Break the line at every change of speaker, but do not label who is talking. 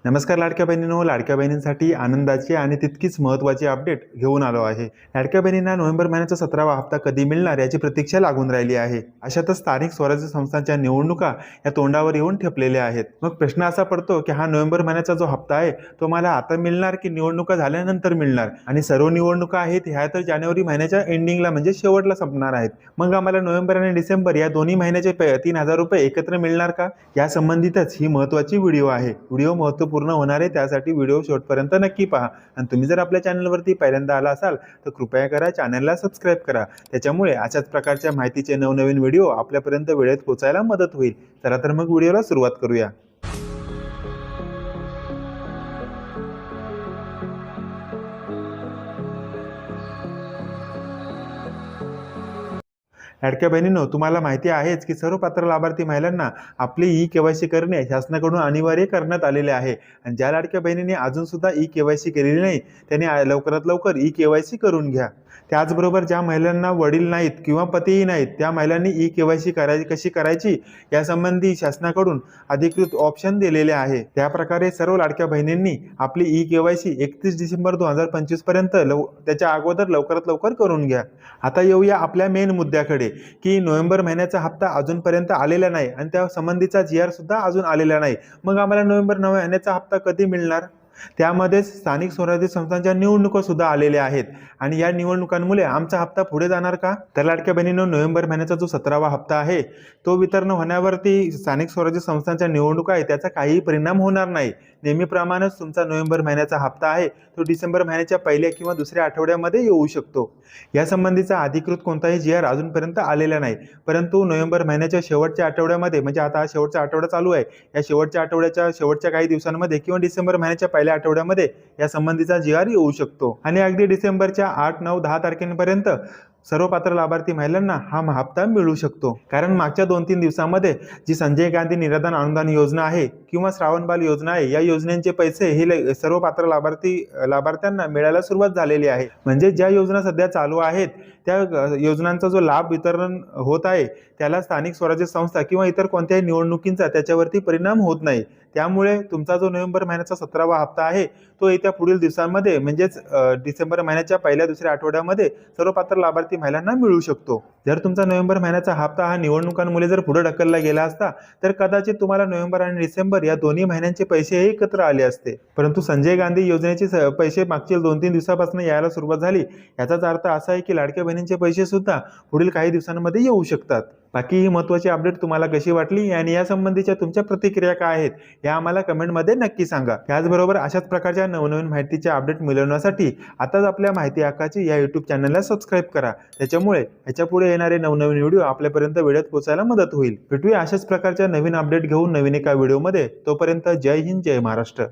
नमस्कार लाडक्या बहिणींनो, लाडक्या बहिणींसाठी आनंदाची आणि तितकीच महत्त्वाची अपडेट घेऊन आलो आहे। लाडक्या बहिणींना नोव्हेंबर महिन्याचा 17वा हप्ता कधी मिळणार याची प्रतीक्षा लागून राहिली आहे। अशातच स्थानिक स्वराज्य संस्थांच्या निवडणुका या तोंडावर येऊन ठेपलेल्या आहेत। मग प्रश्न असा पडतो की हा नोव्हेंबर महिन्याचा जो हप्ता आहे तो मला आता मिळणार की निवडणुका झाल्यानंतर मिळणार? आणि सर्व निवडणुका आहेत ह्या तर जानेवारी महिन्याच्या एंडिंगला म्हणजे शेवटला संपणार आहेत। मग आम्हाला नोव्हेंबर आणि डिसेंबर या दोन्ही महिन्याचे 3000 रुपये एकत्र मिळणार का? या संबंधितच ही महत्त्वाची व्हिडिओ आहे। व्हिडिओ महत्त्वपूर्ण होणार आहे, त्यासाठी व्हिडिओ शेवटपर्यंत नक्की पहा। आणि तुम्ही जर आपल्या चॅनलवरती पहिल्यांदा आला असाल तर कृपया करा चॅनलला सबस्क्राइब करा, त्याच्यामुळे अशाच प्रकारच्या माहितीचे नवनवीन व्हिडिओ आपल्यापर्यंत वेळेत पोहोचायला मदत होईल। चला तर मग व्हिडिओला सुरुवात करूया। लाडक्या बहिणींनो, तुम्हाला माहिती आहेच की सर्व पात्र लाभार्थी महिलांना आपली ई-केवायसी करणे शासनाकडून अनिवार्य करण्यात आलेले आहे। आणि ज्या लाडक्या बहिणींनी अजून सुद्धा ई-केवायसी केलेली नाही त्यांनी लवकरात लवकर ई-केवायसी करून घ्या। त्याचबरोबर ज्या महिलांना वडील नाहीत किंवा पतीही नाहीत त्या महिलांनी ई-केवायसी कशी करायची यासंबंधी शासनाकडून अधिकृत ऑप्शन दिलेले आहे। त्याप्रकारे सर्व लाडक्या बहिणींनी आपली ई-केवायसी 31 डिसेंबर 2025 पर्यंत त्याच्या अगोदर लवकरात लवकर करून घ्या। आता येऊया आपल्या मेन मुद्द्याकडे की नोव्हेंबर महिन्याचा हप्ता अजूनपर्यंत आलेला नाही आणि त्या संबंधीचा जी-आर सुद्धा अजून आलेला नाही। मग आम्हाला नोव्हेंबर महिन्याचा हप्ता कधी मिळणार? त्यामध्ये स्थानिक स्वराज्य संस्थांच्या निवडणुका सुद्धा आलेल्या आहेत आणि या निवडणुकांमुळे आमचा हप्ता पुढे जाणार का? तर लाडक्या बहिणींनो, नोव्हेंबर महिन्याचा जो 17वा हप्ता आहे तो वितरण होण्यावरती स्थानिक स्वराज्य संस्थांच्या निवडणुका आहे त्याचा काही परिणाम होणार नाही। नेहमीप्रमाणेच तुमचा नोव्हेंबर महिन्याचा हप्ता आहे तो डिसेंबर महिन्याच्या पहिल्या किंवा दुसऱ्या आठवड्यामध्ये येऊ शकतो। या संबंधीचा अधिकृत कोणताही जी-आर अजूनपर्यंत आलेला नाही, परंतु नोव्हेंबर महिन्याच्या शेवटच्या आठवड्यामध्ये म्हणजे आता हा शेवटचा आठवडा चालू आहे, या शेवटच्या आठवड्याच्या शेवटच्या काही दिवसांमध्ये किंवा डिसेंबर महिन्याच्या पहिल्या आठवड्यामध्ये या संबंधीचा जी-आर येऊ शकतो। आणि अगदी डिसेंबरच्या 8, 9, 10 तारखेपर्यंत सर्व पात्र लाभार्थी महिलांना हा हप्ता मिळू शकतो। कारण मागच्या 2-3 दिवसांमध्ये जी संजय गांधी निराधार अनुदान योजना आहे किंवा श्रावणबाल योजना आहे या योजनेचे पैसे हे सर्व पात्र लाभार्थ्यांना मिळायला सुरुवात झालेली आहे। म्हणजे ज्या योजना सध्या चालू आहेत त्या योजनांचा जो लाभ वितरण होत आहे त्याला स्थानिक स्वराज्य संस्था किंवा इतर कोणत्याही निवडणुकींचा त्याच्यावरती परिणाम होत नाही। त्यामुळे तुमचा जो नोव्हेंबर महिन्याचा 17वा हप्ता आहे तो येत्या पुढील दिवसांमध्ये म्हणजेच डिसेंबर महिन्याच्या पहिल्या दुसऱ्या आठवड्यामध्ये सर्व पात्र लाभार्थी महिलांना मिळू शकतो। जर तुमचा नोव्हेंबर महिन्याचा हप्ता हा निवडणुकांमुळे जर पुढे ढकलला गेला असता तर कदाचित तुम्हाला नोव्हेंबर आणि डिसेंबर या दोन्ही महिन्यांचे पैसे एकत्र आले असते। परंतु संजय गांधी योजनेचे पैसे मागच्या 2-3 दिवसापासून यायला सुरुवात झाली, याचाच अर्थ असा आहे की लाडक्या बहिणींचे पैसे सुद्धा पुढील काही दिवसांमध्ये येऊ शकतात। बाकी ही महत्त्वाची अपडेट तुम्हाला कशी वाटली आणि या संबंधीच्या तुमच्या प्रतिक्रिया काय आहेत या आम्हाला कमेंटमध्ये नक्की सांगा। त्याचबरोबर अशाच प्रकारच्या नवनवीन माहितीच्या अपडेट मिळवण्यासाठी आताच आपल्या माहिती हक्काची या YouTube चॅनलला सबस्क्राइब करा, त्याच्यामुळे ह्याच्यापुढे येणारे नवनवीन व्हिडिओ आपल्यापर्यंत वेळेत पोहोचायला मदत होईल। भेटूया अशाच प्रकारच्या नवीन अपडेट घेऊन नवीन एका व्हिडिओमध्ये, तोपर्यंत जय हिंद, जय महाराष्ट्र।